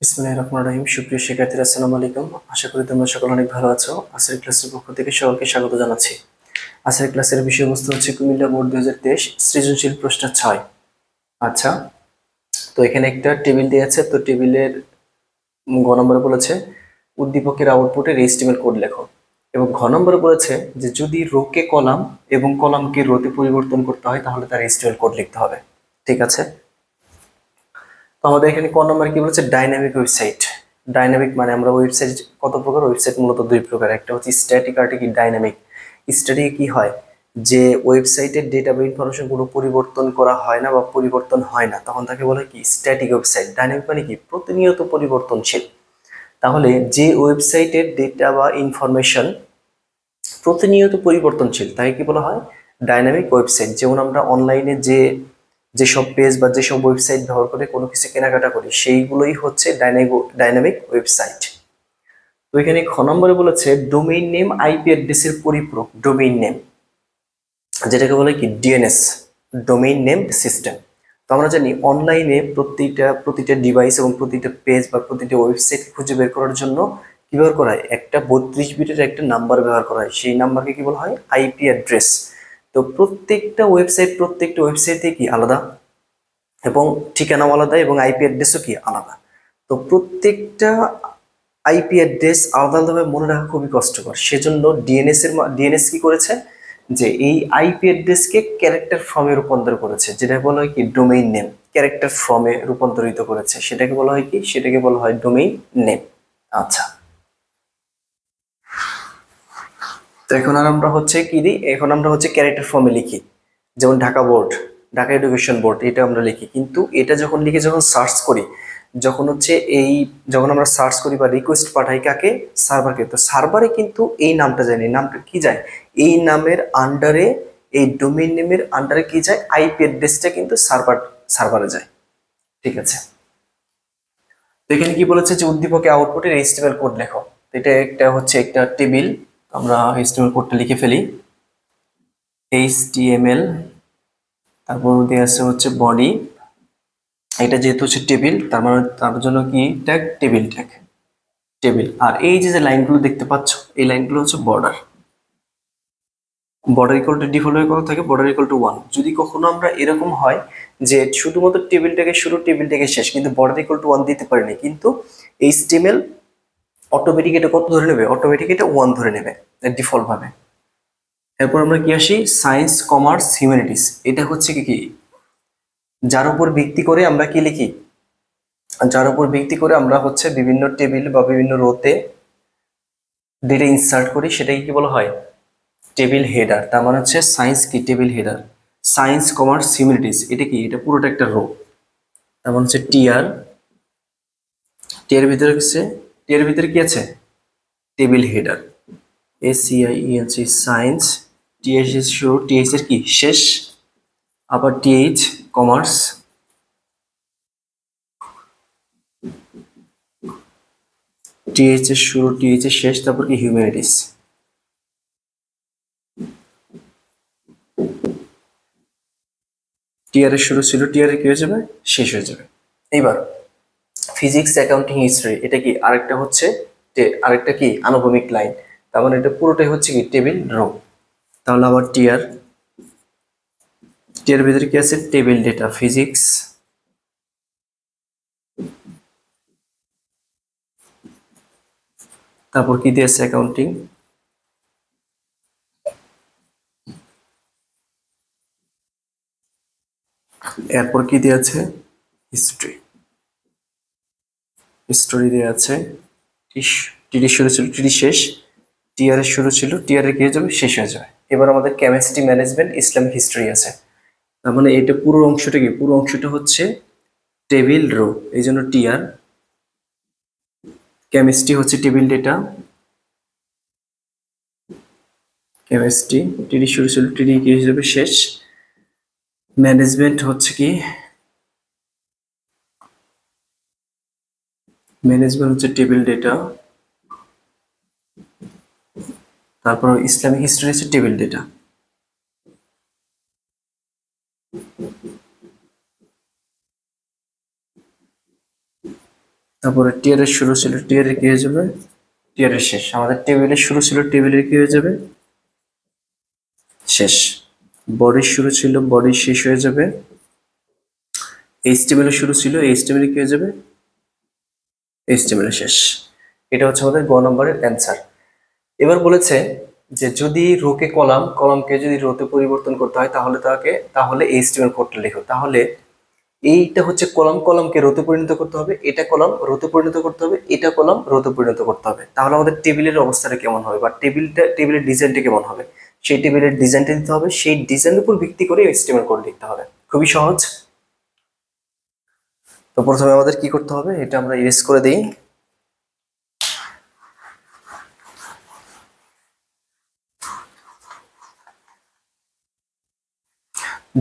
বিসমিল্লাহির রহমানির রহিম। সুপ্রিয় শিক্ষার্থীরা, আসসালামু আলাইকুম। আশা করি তোমরা সকলে অনেক ভালো আছো। আজকের ক্লাসের পক্ষ থেকে সকলকে স্বাগত জানাচ্ছি। আজকের ক্লাসের বিষয়বস্তু হচ্ছে কুমিল্লা বোর্ড 2023 সৃজনশীল প্রশ্ন 6। আচ্ছা, তো এখানে একটা টেবিল দেওয়া আছে। তো টেবিলের গ নম্বরে বলেছে উদ্দীপকের আউটপুটের HTML কোড লেখো, এবং ঘ নম্বরে বলেছে যে যদি রোকে কলাম এবং কলামকে রোতে পরিবর্তন করতে হয় তাহলে তার HTML কোড লিখতে হবে। ঠিক আছে, তো আমাদের এখানে ক নম্বর কি বলেছে, ডাইনামিক ওয়েবসাইট। ডাইনামিক মানে আমরা ওয়েবসাইট কত প্রকার, ওয়েবসাইট মূলত দুই প্রকার। একটা হচ্ছে স্ট্যাটিক আর কি ডাইনামিক। স্ট্যাটিকে কি হয়, যে ওয়েবসাইটের ডেটা বা ইনফরমেশন গুলো পরিবর্তন করা হয় না বা পরিবর্তন হয় না, তখন তাকে বলা হয় কি স্ট্যাটিক ওয়েবসাইট। ডাইনামিক মানে কি প্রতিনিয়ত পরিবর্তনশীল। তাহলে যে ওয়েবসাইটের ডেটা বা ইনফরমেশন প্রতিনিয়ত পরিবর্তনশীল তাকে কি বলা হয়, ডাইনামিক ওয়েবসাইট। যেমন আমরা অনলাইনে যেসব পেজ বা যেসব ওয়েবসাইট ব্যবহার করে কোনো কিছু কেনাকাটা করি, সেইগুলোই হচ্ছে ডাইনামিক ওয়েবসাইট। তো এখানে খ নম্বরে বলেছে ডোমেইন নেম আইপি অ্যাড্রেসের পরিপূরক ডোমেইন নেম, যেটাকে বলে কি ডিএনএস, ডোমেইন নেম সিস্টেম। তো আমরা জানি অনলাইনে প্রতিটা ডিভাইস এবং প্রতিটা পেজ বা প্রতিটা ওয়েবসাইট খুঁজে বের করার জন্য কি ব্যবহার করা হয়, একটা 32 বিটের একটা নাম্বার ব্যবহার করা হয়। সেই নাম্বারকে কি বলা হয়, আইপি অ্যাড্রেস। তো প্রত্যেকটা ওয়েবসাইট কি আলাদা, এবং ঠিকানাও আলাদা, এবং আইপি অ্যাড্রেসও কি আলাদা। তো প্রত্যেকটা আইপি অ্যাড্রেস আলাদা আলাদাভাবে মনে রাখা খুবই কষ্টকর। সেজন্য ডিএনএস কি করেছে, যে এই আইপি অ্যাড্রেসকে ক্যারেক্টার ফর্মে রূপান্তর করেছে, যেটা বলা হয় কি ডোমেইন নেম। ক্যারেক্টার ফর্মে রূপান্তরিত করেছে, সেটাকে বলা হয় কি, সেটাকে বলা হয় ডোমেইন নেম। আচ্ছা, তো এখন আমরা হচ্ছে ক্যারেক্টার ফর্মে লিখি। যেমন ঢাকা এডুকেশন বোর্ড, এটা আমরা লিখি। কিন্তু এটা যখন লিখে যখন সার্চ করি, যখন হচ্ছে এই যখন আমরা সার্চ করি বা রিকোয়েস্ট পাঠাই কাকে, সার্ভারকে, তো সার্ভারে কিন্তু এই নামটা যায় না। এই নামটা কি যায়, এই নামের আন্ডারে, এই ডোমেইন নেমের আন্ডারে কি যায়, আইপি অ্যাড্রেসটা কিন্তু সার্ভারে যায়। ঠিক আছে, তো এখানে কি বলেছে যে উদ্দীপকে আউটপুটের এইচটিএমএল কোড লেখো। এটা একটা টেবিল। আমরা এইচটিএমএল কোডটা লিখে ফেলি। এইচটিএমএল, তারপর দিয়ে আছে হচ্ছে বডি। এটা যেহেতু হচ্ছে টেবিল, তার মানে তার জন্য কি ট্যাগ, টেবিল ট্যাগ, টেবিল। আর এই যে লাইনগুলো দেখতে পাচ্ছ, এই লাইনগুলো হচ্ছে border. Border equal to default ভাবে কত থাকে, বর্ডার ইকুয়াল টু 1। যদি কখনো আমরা এরকম হয় যে শুধুমাত্র টেবিলটাকে শুরু, টেবিলটাকে শেষ, কিন্তু বর্ডার ইকুয়াল টু 1 দিতে পারিনি, কিন্তু এইচটিএমএল অটোমেটিক এটা কত ধরে নেবে, অটোমেটিক এটা 1 ধরে নেবে ডিফল্ট ভাবে। এরপর আমরা কি আসি, সায়েন্স, কমার্স, হিউম্যানিটিস। এটা হচ্ছে কি কি, যার উপর ভিত্তি করে আমরা কি লিখি, যার উপর ভিত্তি করে আমরা হচ্ছে বিভিন্ন টেবিল বা বিভিন্ন রোতে ডেটা ইনসার্ট করি, সেটাকে কি বলা হয়, টেবিল হেডার। তার মানে হচ্ছে সায়েন্স কি, table header. Science, commerce, humanities, এটা কি, এটা পুরোটা একটা রো। তার মানে হচ্ছে টিআর, টিআর ভিতরে হচ্ছে, টিআর ভিতরে কি আছে, টেবিল হেডার। এসিআইএনসি সায়েন্স, টিএস এর শুরু, টিএস এর কি শেষ, আবার টিএইচ কমার্স, টিএইচ এর শুরু, টিএইচ এর শেষ, তারপর কি হিউম্যানিটিস। টিআর এর শুরু ছিল, টিআর এর কি হয়ে যাবে, শেষ হয়ে যাবে। এইবার ফিজিক্স, অ্যাকাউন্টিং, হিস্ট্রি, এটা কি আরেকটা হচ্ছে আরেকটা কি আনুভূমিক লাইন। তার মানে এটা পুরোটাই হচ্ছে কি টেবিল রো। তাহলে আবার টিআর, টিআর ভিতরে কি আছে, টেবিল ডেটা, ফিজিক্স, তারপর কি দিয়েছে, অ্যাকাউন্টিং, এরপর কি দিয়েছে, হিস্ট্রি, হিস্টোরি দেওয়া আছে। টিডি শুরু ছিল, টিডি শেষ, টিআর এর শুরু ছিল, টিআর এর কি হয়ে যাবে, শেষ হয়ে যাবে। এবার আমাদের কেমিস্ট্রি, ম্যানেজমেন্ট, ইসলামিক হিস্ট্রি আছে। তার মানে এটা পুরো অংশটা কি, পুরো অংশটা হচ্ছে টেবিল রো, এই জন্য টিআর। কেমিস্ট্রি হচ্ছে টেবিল ডেটা, কেমিস্ট্রি, টিডি শুরু ছিল, টিডি কি হিসেবে শেষ। ম্যানেজমেন্ট হচ্ছে কি, ম্যানেজমেন্ট হচ্ছে টেবিল ডেটা, তারপর ইসলামিক হিস্ট্রি হচ্ছে টেবিল ডেটা। তারপরে টিয়ার এর শুরু ছিল টিয়ার এর কি হয়ে যাবে, টিয়ার এর শেষ। আমাদের টেবিলের শুরু ছিল টেবিলের কি হয়ে যাবে, শেষ। বডির শুরু ছিল বডির শেষ হয়ে যাবে। এইচটিএমএল এর শুরু ছিল এইচটিএমএল এর কি হয়ে যাবে, এইচটিএমএল এর শেষ। এটা হচ্ছে আমাদের গ নম্বরের অ্যান্সার। এবার বলেছে যে যদি রোকে কলাম, কলামকে যদি রোতে পরিবর্তন করতে হয় তাহলে এইচটিএমএল কোডটা লিখো। তাহলে এইটা হচ্ছে কলাম, কলামকে রোতে পরিণত করতে হবে, এটা কলাম রোতে পরিণত করতে হবে, এটা কলাম রোতে পরিণত করতে হবে। তাহলে আমাদের টেবিলের অবস্থাটা কেমন হবে বা টেবিলের ডিজাইনটা কেমন হবে, সেই টেবিলের ডিজাইনটা দিতে হবে, সেই ডিজাইনের উপর ভিত্তি করে এইচটিএমএল কোড লিখতে হবে। খুবই সহজ। তো প্রথমে আমাদের কি করতে হবে, এটা আমরা ইরেজ করে দিই।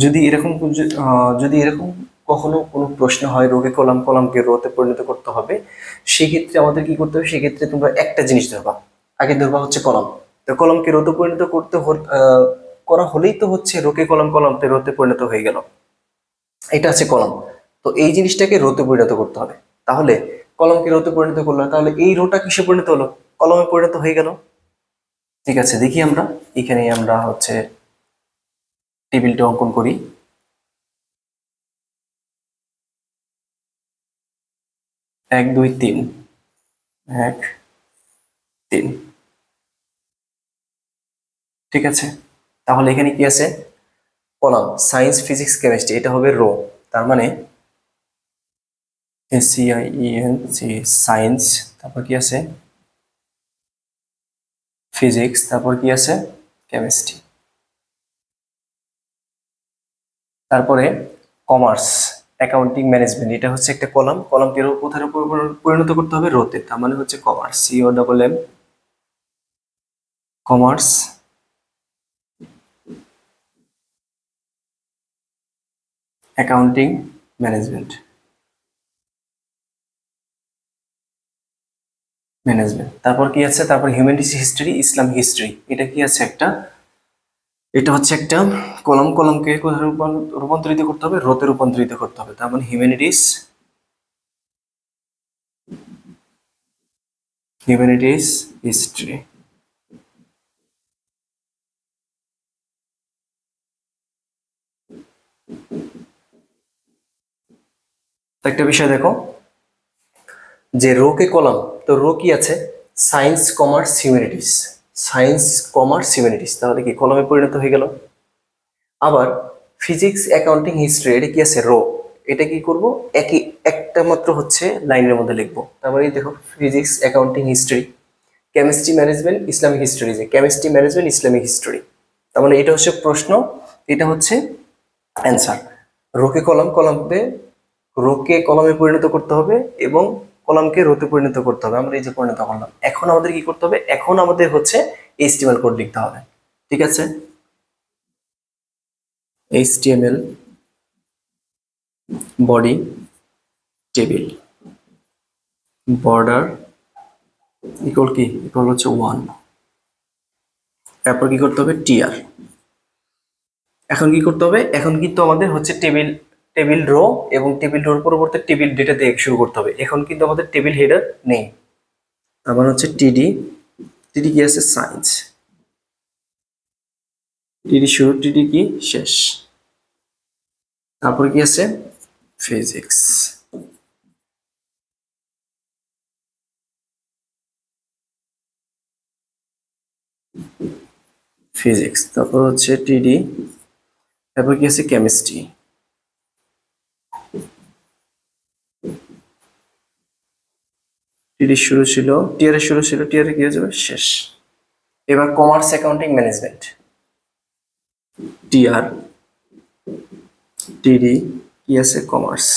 যদি এরকম কখনো কোনো প্রশ্ন হয় রোকে কলাম, কলামকে রোতে পরিণত করতে হবে, সেক্ষেত্রে আমাদের কি করতে হবে, সেক্ষেত্রে তোমরা একটা জিনিস ধরবা। আগে ধরবা হচ্ছে কলাম। তো কলামকে রোতে পরিণত করা হলেই তো হচ্ছে রোকে কলাম, কলামতে রোতে পরিণত হয়ে গেল। এটা আছে কলাম। তো এই জিনিসটাকে রোতে পরিণত করতে হবে। তাহলে কলমকে রোতে পরিণত করলাম, তাহলে এই রোটা কিসে পরিণত হলো, কলমে পরিণত হয়ে গেল। ঠিক আছে, দেখি আমরা এখানে আমরা হচ্ছে টেবিলটা অঙ্কন করি। 1 2 3, 1 3। ঠিক আছে, তাহলে এখানে কি আছে, কলাম সায়েন্স ফিজিক্স কেমিস্ট্রি, এটা হবে রো। তার মানে SCIENC সায়েন্স, তারপর কি আছে ফিজিক্স, তারপর কি আছে কেমিস্ট্রি। তারপরে কমার্স, অ্যাকাউন্টিং, ম্যানেজমেন্ট, এটা হচ্ছে একটা কলাম, কলামকে কোথায় পরিণত করতে হবে, রোতে। তার মানে হচ্ছে commerce, COMM, commerce, accounting, management, তারপর কি আছে, তারপর হিউম্যানিটিস, হিস্ট্রি, ইসলাম হিস্ট্রি, এটা কি আছে একটা, এটা হচ্ছে একটা কলাম, কলামকে কোথায় রূপান্তরিত করতে হবে, রোতে রূপান্তরিত করতে হবে। তার মানে হিউম্যানিটিস, হিস্ট্রি। একটা বিষয় দেখো যে রো কে কলাম, তো রো কি আছে, science commerce humanities, science commerce humanities, তাহলে কি কলমে পরিণত হয়ে গেল। আবার ফিজিক্স, অ্যাকাউন্টিং, হিস্ট্রি, এটা কি আছে রো, এটা কি করব, একই একটা মাত্র হচ্ছে লাইনের মধ্যে লিখবো। তারপরে দেখো physics, accounting, history, chemistry, management, Islamic history, যে কেমিস্ট্রি, ম্যানেজমেন্ট, ইসলামিক হিস্ট্রি। তার মানে এটা হচ্ছে প্রশ্ন, এটা হচ্ছে অ্যান্সার। রোকে কলাম, কলামে রোকে কলামে পরিণত করতে হবে এবং কলামকে রোতে পরিণত করতে হবে। আমরা এই যে পরিণত করলাম, এখন আমাদের কি করতে হবে, এখন আমাদের হচ্ছে এইচটিএমএল কোড লিখতে হবে। ঠিক আছে, HTML body table, border equal কি, ইকুয়াল হচ্ছে 1। তারপর কি করতে হবে, টিআর। এখন কি করতে হবে, এখন কিন্তু আমাদের হচ্ছে টেবিল রো এবং টেবিল রোর পরিবর্তে টেবিল ডেটা দিয়ে শুরু করতে হবে। এখন কিন্তু আমাদের টেবিল হেডার নেই। আবার হচ্ছে টিডি, টিডি কি আছে, সায়েন্স, টিডি শুরু, টিডি কি শেষ। তারপর কি আছে, ফিজিক্স, তারপর হচ্ছে টিডি, তারপর কি আছে, কেমিস্ট্রি, টিডি শুরু ছিল, টিআর এর শুরু ছিল, টিআর কি হয়ে যাবে, শেষ। এবার কমার্স, অ্যাকাউন্টিং, ম্যানেজমেন্ট, টিআর, টিডি কি আছে, কমার্স,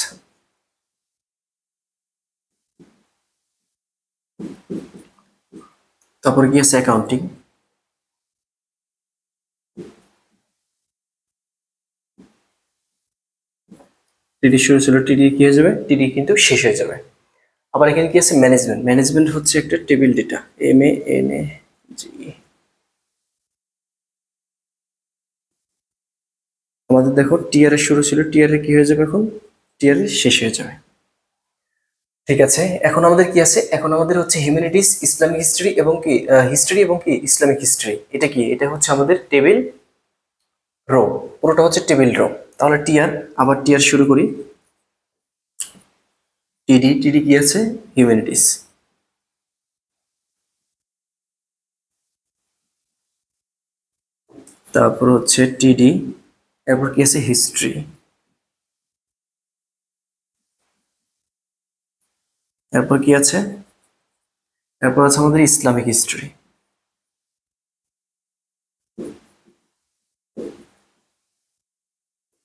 তারপর কি আছে, অ্যাকাউন্টিং, টিডি শুরু ছিল, টিডি কি হয়ে যাবে, টিডি কিন্তু শেষ হয়ে যাবে। আবার এখানে কি আছে, ম্যানেজমেন্ট, ম্যানেজমেন্ট হচ্ছে একটা টেবিল ডেটা, MANAGE। আমাদের দেখো টিআর এর শুরু ছিল, টিআর এর কি হয়ে যাবে, এখন টিআর এর শেষ হয়ে যাবে। ঠিক আছে, এখন আমাদের কি আছে? এখন আমাদের হচ্ছে হিউম্যানিটিস, ইসলামিক হিস্ট্রি এবং কি হিস্ট্রি এবং কি ইসলামিক হিস্ট্রি। এটা কি? এটা হচ্ছে আমাদের টেবিল রো, পুরোটা হচ্ছে টেবিল রো। তাহলে টিআর, আবার টিআর শুরু করি। টিডি, টিডি কি আছে? হিউম্যানিটিস। তারপর হচ্ছে টিডি, এরপর কি আছে? হিস্ট্রি। এরপর কি আছে? এরপর আছে আমাদের ইসলামিক হিস্ট্রি।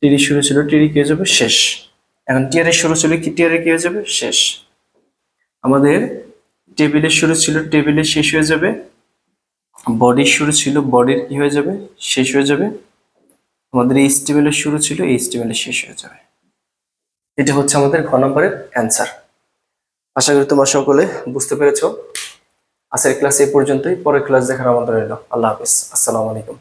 টিডি শুরু ছিল, টিডি কি হয়ে যাবে? শেষ। এখন টিআর এর শুরু ছিল, কি টিআর এর কি হয়ে যাবে? শেষ। আমাদের টেবিলের শুরু ছিল, টেবিলের শেষ হয়ে যাবে। বডির শুরু ছিল, বডির কি হয়ে যাবে? শেষ হয়ে যাবে। আমাদের এই টেবিলের শুরু ছিল, এই টেবিলের শেষ হয়ে যাবে। এটা হচ্ছে আমাদের ঘ নম্বরের অ্যান্সার। আশা করি তোমরা সকলে বুঝতে পেরেছো। আজকের ক্লাস এই পর্যন্তই, পরের ক্লাস দেখার আমন্ত্রণ রইল। আল্লাহ হাফিজ, আসসালামু আলাইকুম।